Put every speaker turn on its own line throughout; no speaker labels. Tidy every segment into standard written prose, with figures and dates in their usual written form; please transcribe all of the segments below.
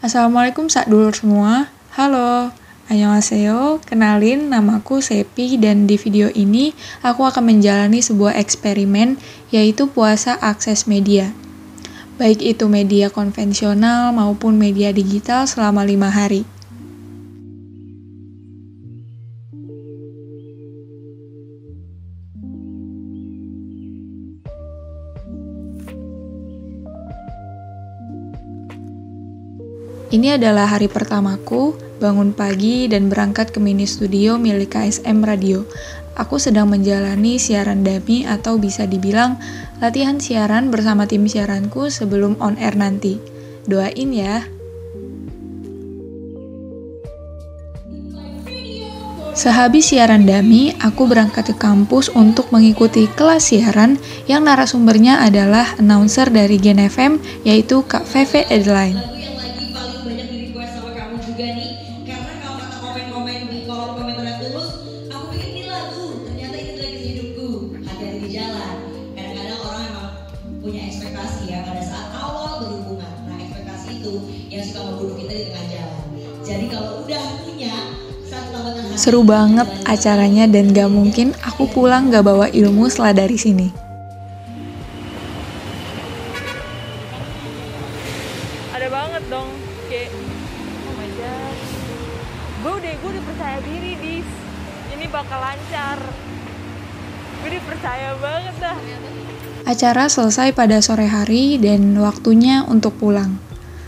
Assalamualaikum sakdulur semua. Halo, annyeonghaseyo. Kenalin, namaku Sepi dan di video ini aku akan menjalani sebuah eksperimen yaitu puasa akses media. Baik itu media konvensional maupun media digital selama 5 hari. Ini adalah hari pertamaku, bangun pagi dan berangkat ke mini studio milik KSM Radio. Aku sedang menjalani siaran dummy atau bisa dibilang latihan siaran bersama tim siaranku sebelum on air nanti. Doain ya. Sehabis siaran dummy, aku berangkat ke kampus untuk mengikuti kelas siaran yang narasumbernya adalah announcer dari Gen FM yaitu Kak Feve Adeline.
Punya ekspektasi ya pada saat awal berhubungan. Nah, ekspektasi itu yang suka membunuh kita di tengah jalan. Jadi kalau udah punya satu lambatan hati,
seru banget acaranya dan gak mungkin aku pulang gak bawa ilmu setelah dari sini.
Ada banget dong, kayak oh my god, gue udah percaya diri dis, ini bakal lancar, gue udah percaya banget dah.
Acara selesai pada sore hari dan waktunya untuk pulang.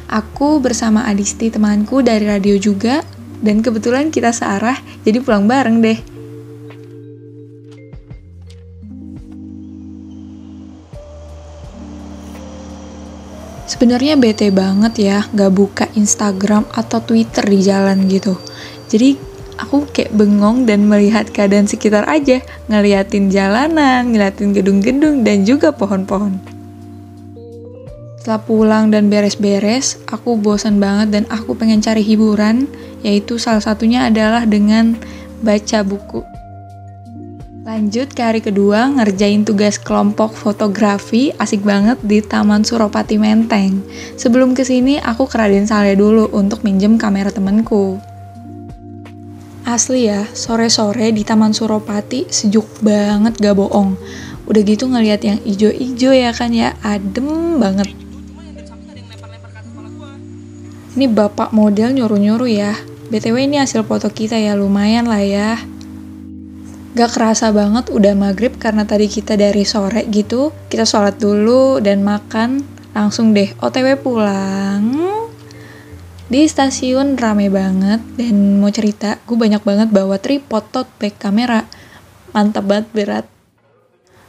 Aku bersama Adisti temanku dari radio juga, dan kebetulan kita searah, jadi pulang bareng deh. Sebenarnya bete banget ya, gak buka Instagram atau Twitter di jalan gitu. Jadi aku kayak bengong dan melihat keadaan sekitar aja, ngeliatin jalanan, ngeliatin gedung-gedung, dan juga pohon-pohon. Setelah pulang dan beres-beres, aku bosan banget dan aku pengen cari hiburan, yaitu salah satunya adalah dengan baca buku. Lanjut ke hari kedua, ngerjain tugas kelompok fotografi, asik banget di Taman Suropati Menteng. Sebelum kesini, aku ke Raden Saleh dulu untuk minjem kamera temenku. Asli ya, sore-sore di Taman Suropati sejuk banget gak bohong. Udah gitu ngeliat yang ijo-ijo ya kan ya, adem banget. Ini bapak model nyuruh-nyuruh ya. BTW ini hasil foto kita ya, lumayan lah ya. Gak kerasa banget udah maghrib karena tadi kita dari sore gitu. Kita sholat dulu dan makan, langsung deh OTW pulang. Di stasiun rame banget dan mau cerita, gue banyak banget bawa tripod, tote bag, kamera. Mantap banget, berat.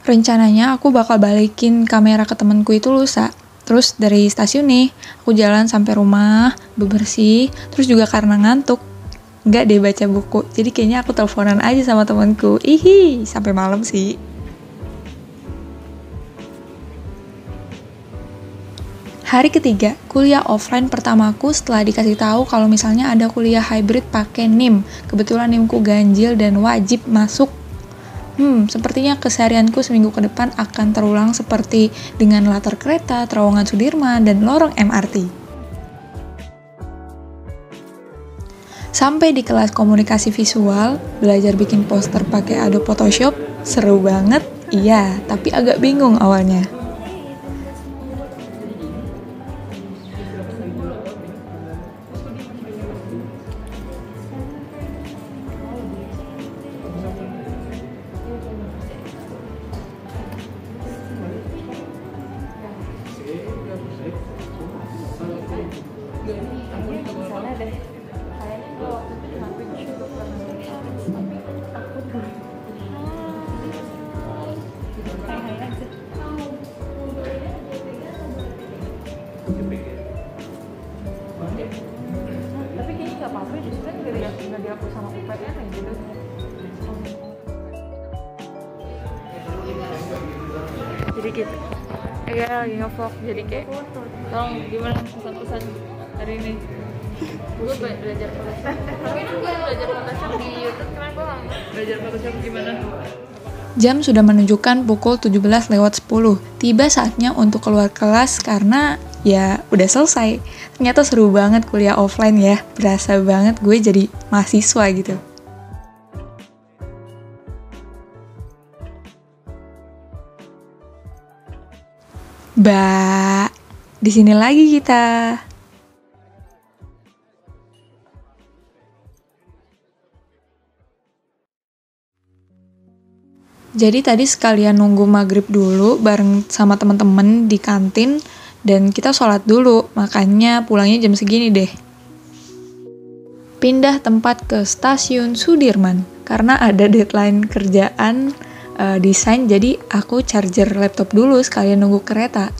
Rencananya aku bakal balikin kamera ke temenku itu lusa. Terus dari stasiun nih, aku jalan sampai rumah, bebersih, terus juga karena ngantuk. Nggak deh baca buku, jadi kayaknya aku teleponan aja sama temenku. Ihi, sampai malam sih. Hari ketiga, kuliah offline pertamaku setelah dikasih tahu kalau misalnya ada kuliah hybrid pakai NIM. Kebetulan NIMku ganjil dan wajib masuk. Sepertinya keseharianku seminggu ke depan akan terulang seperti dengan latar kereta, terowongan Sudirman, dan lorong MRT. Sampai di kelas komunikasi visual, belajar bikin poster pakai Adobe Photoshop, seru banget, iya, tapi agak bingung awalnya.
Tapi kayaknya nggak apa-apa justru kan nggak dihapus sama UPN ya gitu. Jadi gitu. Ya lagi nge-vlog jadi kayak tolong gimana pesan-pesan hari ini. Gue belajar Photoshop. Tapi gue belajar Photoshop di YouTube, cuman gue nggak belajar Photoshop gimana.
Jam sudah menunjukkan pukul 17:10. Tiba saatnya untuk keluar kelas karena ya udah selesai. Ternyata seru banget kuliah offline ya, berasa banget gue jadi mahasiswa gitu. Di sini lagi kita. Jadi tadi sekalian nunggu maghrib dulu bareng sama teman-teman di kantin dan kita sholat dulu, makanya pulangnya jam segini deh. Pindah tempat ke stasiun Sudirman karena ada deadline kerjaan desain, jadi aku charger laptop dulu sekalian nunggu kereta.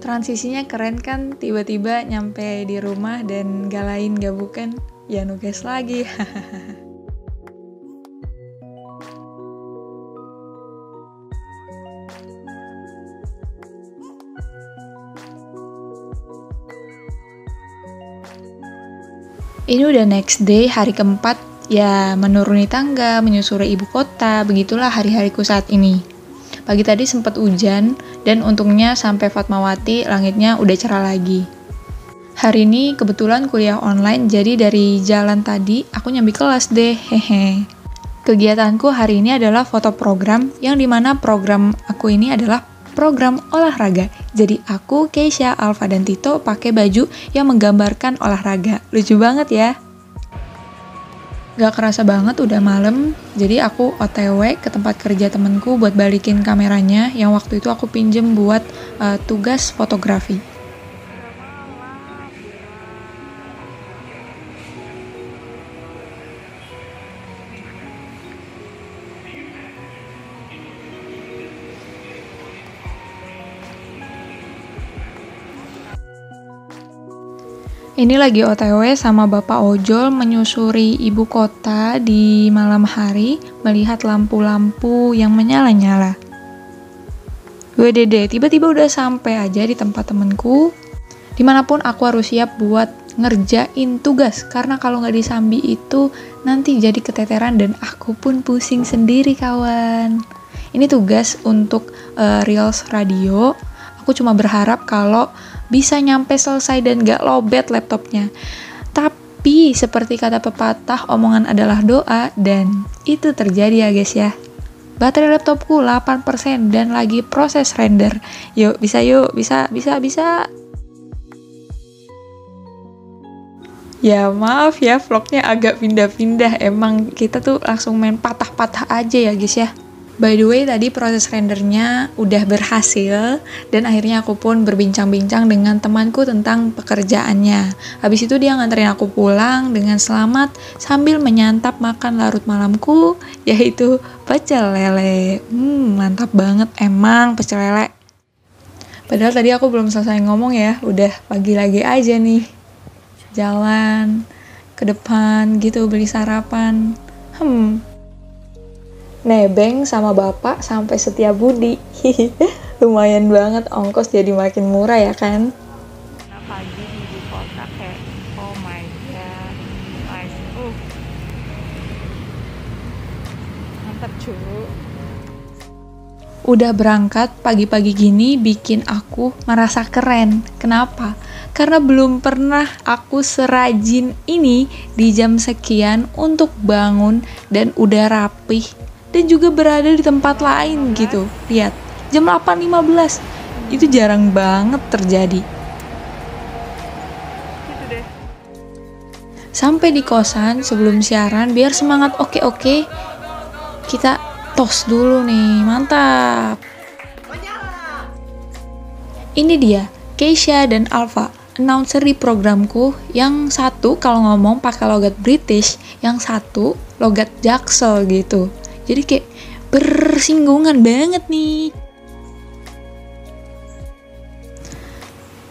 Transisinya keren kan, tiba-tiba nyampe di rumah dan gak lain gak bukan, ya nugas lagi. Ini udah next day, hari keempat, ya menuruni tangga, menyusuri ibu kota, begitulah hari-hariku saat ini. Pagi tadi sempat hujan, dan untungnya sampai Fatmawati langitnya udah cerah lagi. Hari ini kebetulan kuliah online, jadi dari jalan tadi aku nyambi kelas deh, hehe. Kegiatanku hari ini adalah foto program, yang dimana program aku ini adalah program olahraga. Jadi aku, Keisha, Alfa, dan Tito pakai baju yang menggambarkan olahraga. Lucu banget ya. Gak kerasa banget udah malam, jadi aku OTW ke tempat kerja temenku buat balikin kameranya yang waktu itu aku pinjem buat tugas fotografi. Ini lagi OTW sama Bapak Ojol menyusuri ibu kota di malam hari, melihat lampu-lampu yang menyala-nyala. Dede, tiba-tiba udah sampai aja di tempat temenku. Dimanapun aku harus siap buat ngerjain tugas, karena kalau nggak disambi itu nanti jadi keteteran dan aku pun pusing sendiri kawan. Ini tugas untuk Reels Radio. Aku cuma berharap kalau bisa nyampe selesai dan gak lobet laptopnya. Tapi seperti kata pepatah, omongan adalah doa, dan itu terjadi ya guys ya. Baterai laptopku 8% dan lagi proses render. Yuk, bisa. Ya maaf ya, vlognya agak pindah-pindah. Emang kita tuh langsung main patah-patah aja ya guys ya. By the way, tadi proses rendernya udah berhasil dan akhirnya aku pun berbincang-bincang dengan temanku tentang pekerjaannya. Habis itu dia nganterin aku pulang dengan selamat sambil menyantap makan larut malamku, yaitu pecel lele. Mantap banget emang pecel lele. Padahal tadi aku belum selesai ngomong ya, udah pagi lagi aja nih. Jalan ke depan gitu beli sarapan. Nebeng sama bapak sampai Setiabudi. Lumayan banget, ongkos jadi makin murah ya kan.
Pagi di ibu kota kayak oh my god, nice. Mantap cuy.
Udah berangkat pagi-pagi gini bikin aku merasa keren. Kenapa? Karena belum pernah aku serajin ini di jam sekian untuk bangun dan udah rapih dan juga berada di tempat lain gitu. Lihat, jam 8.15. Itu jarang banget terjadi.
Gitu deh.
Sampai di kosan sebelum siaran biar semangat oke. Kita tos dulu nih, mantap. Ini dia, Keisha dan Alfa, announcer di programku. Yang satu kalau ngomong pakai logat British, yang satu logat Jaksel gitu. Jadi kayak bersinggungan banget nih.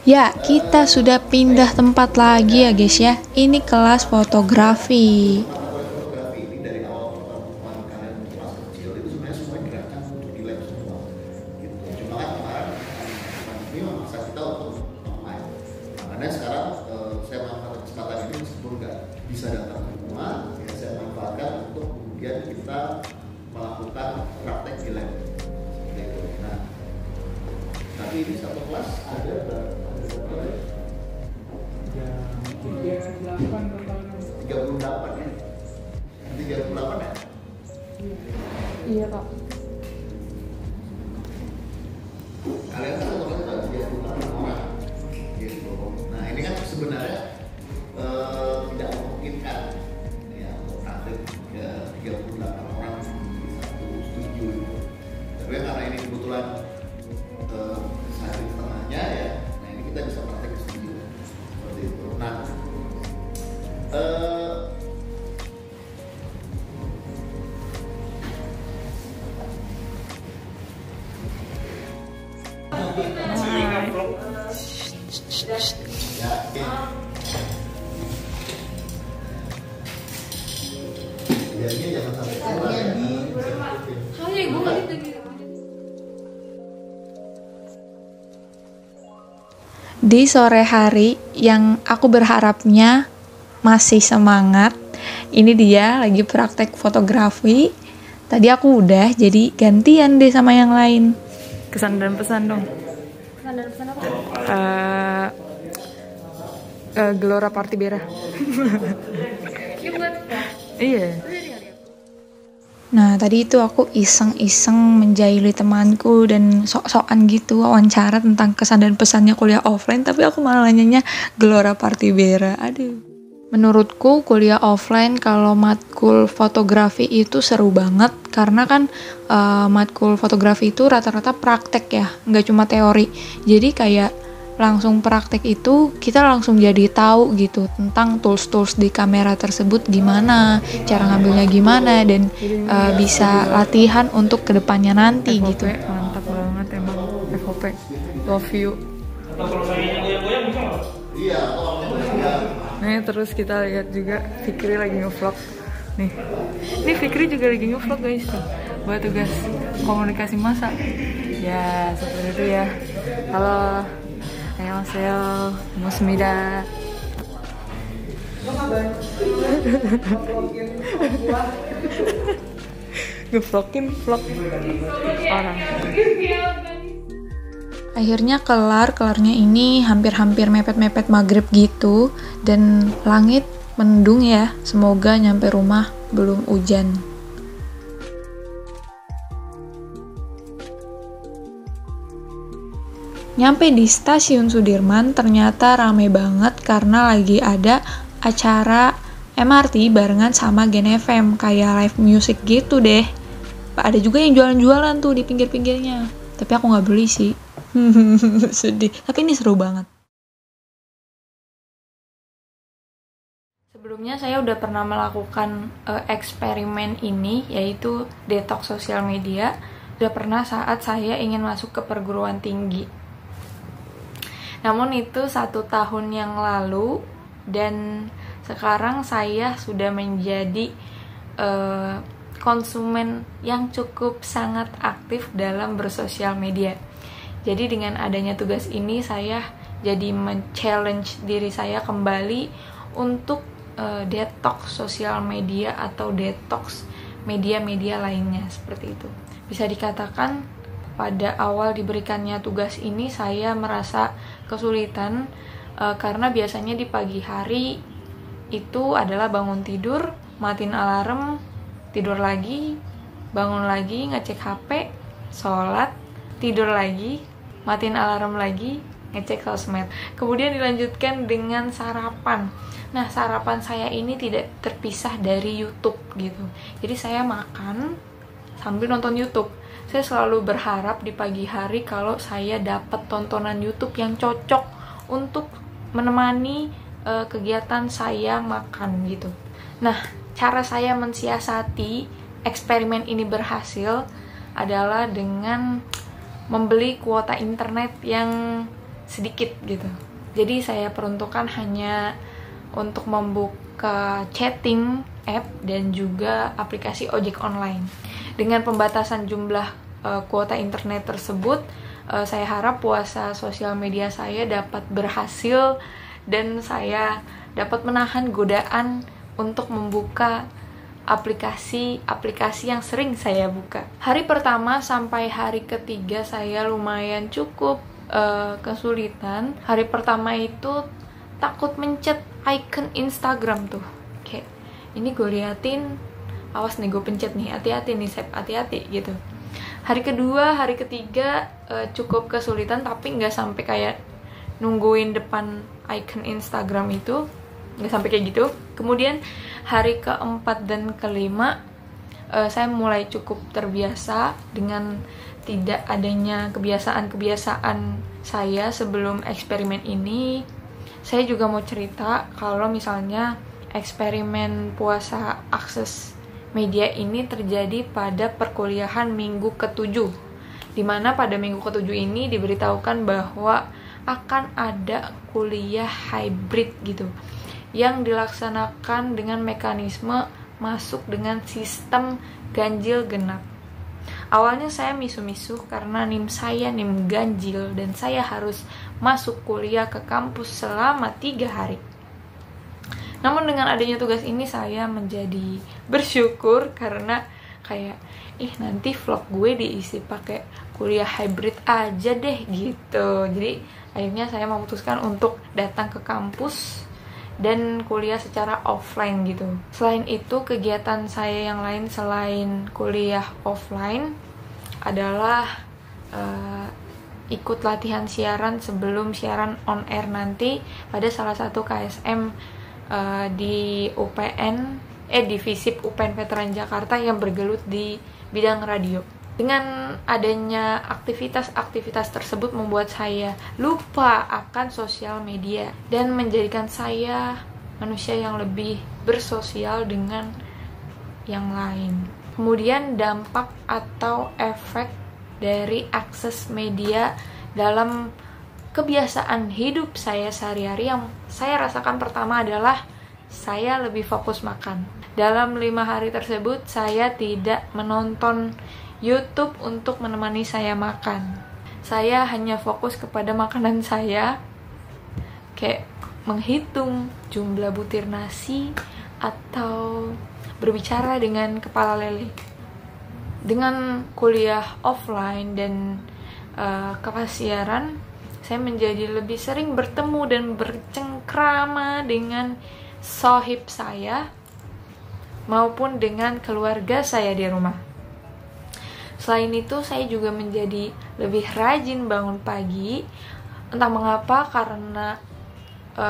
Ya, kita sudah pindah tempat lagi ya guys ya. Ini kelas fotografi.
Makanya sekarang saya manfaatkan kesempatan ini meskipun nggak bisa datang ke rumah, ya saya manfaatkan untuk kemudian kita melakukan praktek di lab. nanti ini satu kelas ada berapa ya? 38 ya? 38 ya?
Iya Pak.
Kalian kan satu kelas ada 38 orang gitu. Nah ini kan sebenarnya tidak memungkinkan ya untuk praktik ya 38 orang di satu studio gitu. Tapi karena ini kebetulan sehari setengahnya ya, nah ini kita bisa praktek di studio seperti itu. Nah jadinya jangan sampai keluar
Di sore hari yang aku berharapnya masih semangat, ini dia lagi praktek fotografi. Tadi aku udah, jadi gantian deh sama yang lain.
Kesan dan pesan dong.
Kesan dan pesan apa?
Gelora Party Bera.
Ini buat
Iya.
Nah, tadi itu aku iseng-iseng menjahili temanku dan sok-sokan gitu wawancara tentang kesan dan pesannya kuliah offline, tapi aku malah nanyanya Gelora Party Bera. Aduh. Menurutku kuliah offline kalau matkul fotografi itu seru banget karena kan matkul fotografi itu rata-rata praktek ya, nggak cuma teori. Jadi kayak langsung praktek itu kita langsung jadi tahu gitu tentang tools-tools di kamera tersebut gimana, cara ngambilnya gimana, dan bisa latihan untuk kedepannya nanti
FOP,
gitu.
mantap banget emang FOP. Love you.
iya
Nih terus kita lihat juga Fikri lagi nge-vlog. Nih. Ini Fikri juga lagi nge-vlog guys tuh. Buat tugas komunikasi massa. Ya, seperti itu ya. Halo. Annyeonghaseyo. Musmida. Nge-vlogin vlog orang.
Akhirnya kelarnya ini hampir-hampir mepet-mepet maghrib gitu, dan langit mendung ya, semoga nyampe rumah belum hujan. Nyampe di stasiun Sudirman ternyata rame banget karena lagi ada acara MRT barengan sama Gen FM, kayak live music gitu deh. Ada juga yang jualan-jualan tuh di pinggir-pinggirnya, tapi aku nggak beli sih. Sedih, tapi ini seru banget. Sebelumnya saya udah pernah melakukan eksperimen ini, yaitu detox sosial media. Udah pernah saat saya ingin masuk ke perguruan tinggi. Namun itu 1 tahun yang lalu, dan sekarang saya sudah menjadi konsumen yang cukup sangat aktif dalam bersosial media. Jadi dengan adanya tugas ini saya jadi men-challenge diri saya kembali untuk detox sosial media atau detox media-media lainnya seperti itu. Bisa dikatakan pada awal diberikannya tugas ini saya merasa kesulitan karena biasanya di pagi hari itu adalah bangun tidur, matiin alarm, tidur lagi, bangun lagi, ngecek HP, sholat, tidur lagi, matiin alarm lagi, ngecek sosmed. Kemudian dilanjutkan dengan sarapan. Nah, sarapan saya ini tidak terpisah dari YouTube gitu. Jadi saya makan sambil nonton YouTube. Saya selalu berharap di pagi hari kalau saya dapat tontonan YouTube yang cocok untuk menemani kegiatan saya makan gitu. Nah, cara saya mensiasati eksperimen ini berhasil adalah dengan membeli kuota internet yang sedikit gitu. Jadi saya peruntukkan hanya untuk membuka chatting app dan juga aplikasi ojek online. Dengan pembatasan jumlah kuota internet tersebut, saya harap puasa sosial media saya dapat berhasil dan saya dapat menahan godaan untuk membuka aplikasi yang sering saya buka. Hari pertama sampai hari ketiga saya lumayan cukup kesulitan. Hari pertama itu takut mencet icon Instagram tuh, kayak ini gue liatin, awas nih gue pencet nih, hati-hati nih Sep, hati-hati gitu. Hari kedua, hari ketiga cukup kesulitan, tapi nggak sampai kayak nungguin depan icon Instagram itu, nggak sampai kayak gitu. Kemudian hari keempat dan kelima saya mulai cukup terbiasa dengan tidak adanya kebiasaan-kebiasaan saya sebelum eksperimen ini. Saya juga mau cerita kalau misalnya eksperimen puasa akses media ini terjadi pada perkuliahan minggu ke-7, dimana pada minggu ke-7 ini diberitahukan bahwa akan ada kuliah hybrid gitu, yang dilaksanakan dengan mekanisme masuk dengan sistem ganjil genap. Awalnya saya misu-misu karena NIM saya NIM ganjil dan saya harus masuk kuliah ke kampus selama 3 hari. Namun dengan adanya tugas ini saya menjadi bersyukur karena kayak nanti vlog gue diisi pakai kuliah hybrid aja deh gitu. Jadi akhirnya saya memutuskan untuk datang ke kampus dan kuliah secara offline gitu. Selain itu, kegiatan saya yang lain selain kuliah offline adalah ikut latihan siaran sebelum siaran on air nanti pada salah satu KSM di UPN, di FISIP UPN Veteran Jakarta yang bergelut di bidang radio. Dengan adanya aktivitas-aktivitas tersebut membuat saya lupa akan sosial media dan menjadikan saya manusia yang lebih bersosial dengan yang lain. Kemudian dampak atau efek dari akses media dalam kebiasaan hidup saya sehari-hari yang saya rasakan pertama adalah saya lebih fokus makan. Dalam 5 hari tersebut saya tidak menonton YouTube untuk menemani saya makan. Saya hanya fokus kepada makanan saya, kayak menghitung jumlah butir nasi atau berbicara dengan kepala lele. Dengan kuliah offline dan kelas siaran, saya menjadi lebih sering bertemu dan bercengkrama dengan sohib saya maupun dengan keluarga saya di rumah. Selain itu, saya juga menjadi lebih rajin bangun pagi. Entah mengapa, karena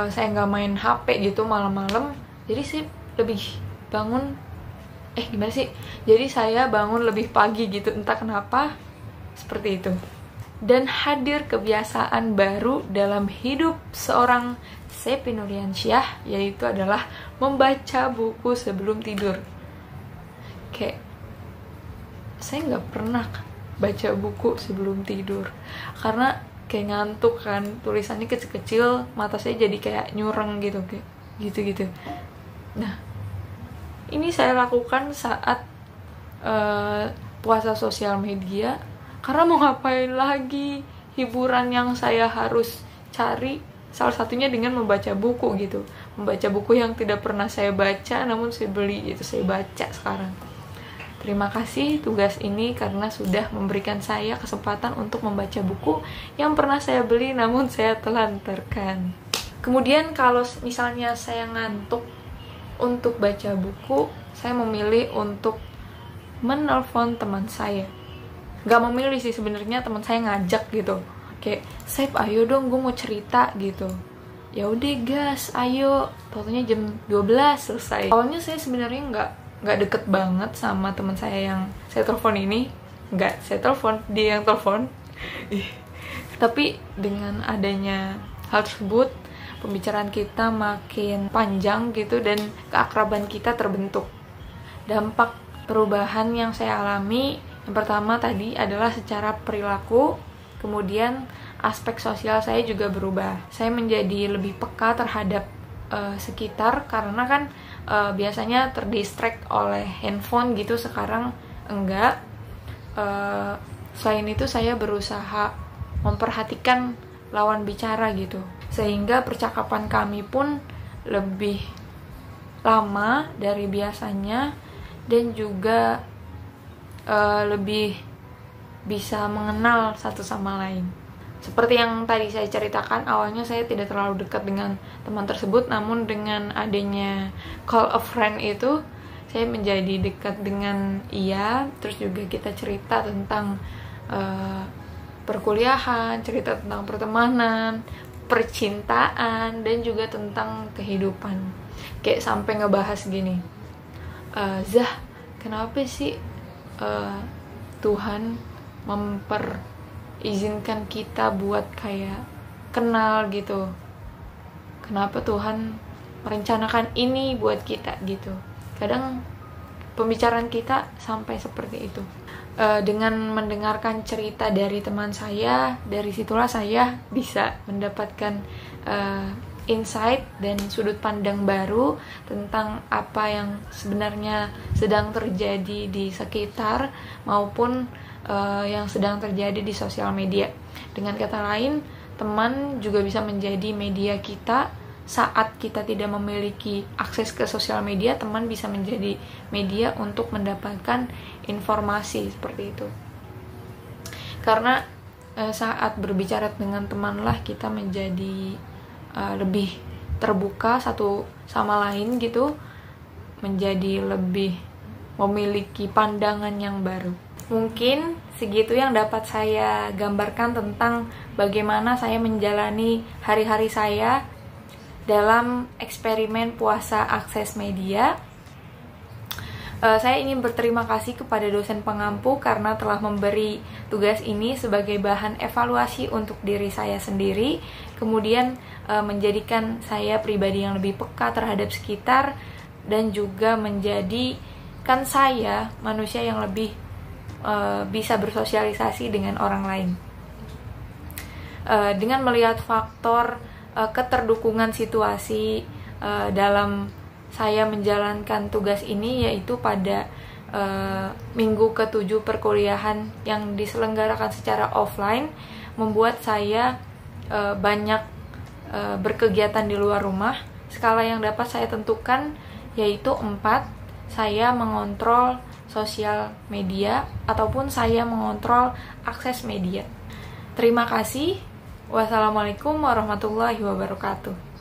saya nggak main HP gitu malam-malam, jadi sih lebih bangun gimana sih? Jadi saya bangun lebih pagi gitu, entah kenapa seperti itu. Dan hadir kebiasaan baru dalam hidup seorang Sepy Nuryansyah, yaitu adalah membaca buku sebelum tidur. Kayak saya nggak pernah baca buku sebelum tidur karena kayak ngantuk kan, tulisannya kecil-kecil, mata saya jadi kayak nyureng gitu, kayak gitu-gitu. Nah, ini saya lakukan saat puasa sosial media karena mau ngapain lagi, hiburan yang saya harus cari salah satunya dengan membaca buku gitu, membaca buku yang tidak pernah saya baca namun saya beli gitu, saya baca sekarang. Terima kasih tugas ini karena sudah memberikan saya kesempatan untuk membaca buku yang pernah saya beli namun saya telantarkan. Kemudian kalau misalnya saya ngantuk untuk baca buku, saya memilih untuk menelpon teman saya. Gak memilih sih sebenarnya, teman saya ngajak gitu. Kayak, Sep, ayo dong, gue mau cerita gitu. Ya udah gas, ayo. Totalnya jam 12 selesai. Awalnya saya sebenarnya nggak deket banget sama teman saya yang saya telepon ini. Nggak, saya telepon, dia yang telepon. Tapi dengan adanya hal tersebut, pembicaraan kita makin panjang gitu dan keakraban kita terbentuk. Dampak perubahan yang saya alami, yang pertama tadi adalah secara perilaku, kemudian aspek sosial saya juga berubah. Saya menjadi lebih peka terhadap sekitar karena kan biasanya terdistract oleh handphone gitu, sekarang enggak. Selain itu saya berusaha memperhatikan lawan bicara gitu, sehingga percakapan kami pun lebih lama dari biasanya dan juga lebih bisa mengenal satu sama lain. seperti yang tadi saya ceritakan, awalnya saya tidak terlalu dekat dengan teman tersebut, namun dengan adanya call a friend itu, saya menjadi dekat dengan ia. Terus juga kita cerita tentang perkuliahan, cerita tentang pertemanan, percintaan, dan juga tentang kehidupan. Kayak sampai ngebahas gini, Zah, kenapa sih Tuhan izinkan kita buat kayak kenal gitu? Kenapa Tuhan merencanakan ini buat kita gitu? Kadang pembicaraan kita sampai seperti itu. Dengan mendengarkan cerita dari teman saya, dari situlah saya bisa mendapatkan insight dan sudut pandang baru tentang apa yang sebenarnya sedang terjadi di sekitar maupun yang sedang terjadi di sosial media. Dengan kata lain, teman juga bisa menjadi media kita. Saat kita tidak memiliki akses ke sosial media, teman bisa menjadi media untuk mendapatkan informasi seperti itu. Karena saat berbicara dengan temanlah kita menjadi lebih terbuka satu sama lain gitu, menjadi lebih memiliki pandangan yang baru. Mungkin segitu yang dapat saya gambarkan tentang bagaimana saya menjalani hari-hari saya dalam eksperimen puasa akses media. Saya ingin berterima kasih kepada dosen pengampu karena telah memberi tugas ini sebagai bahan evaluasi untuk diri saya sendiri, kemudian menjadikan saya pribadi yang lebih peka terhadap sekitar, dan juga menjadikan saya manusia yang lebih bisa bersosialisasi dengan orang lain. Dengan melihat faktor keterdukungan situasi dalam saya menjalankan tugas ini, yaitu pada minggu ke-7 perkuliahan yang diselenggarakan secara offline, membuat saya banyak berkegiatan di luar rumah. Skala yang dapat saya tentukan yaitu 4. Saya mengontrol sosial media ataupun saya mengontrol akses media. Terima kasih. Wassalamualaikum warahmatullahi wabarakatuh.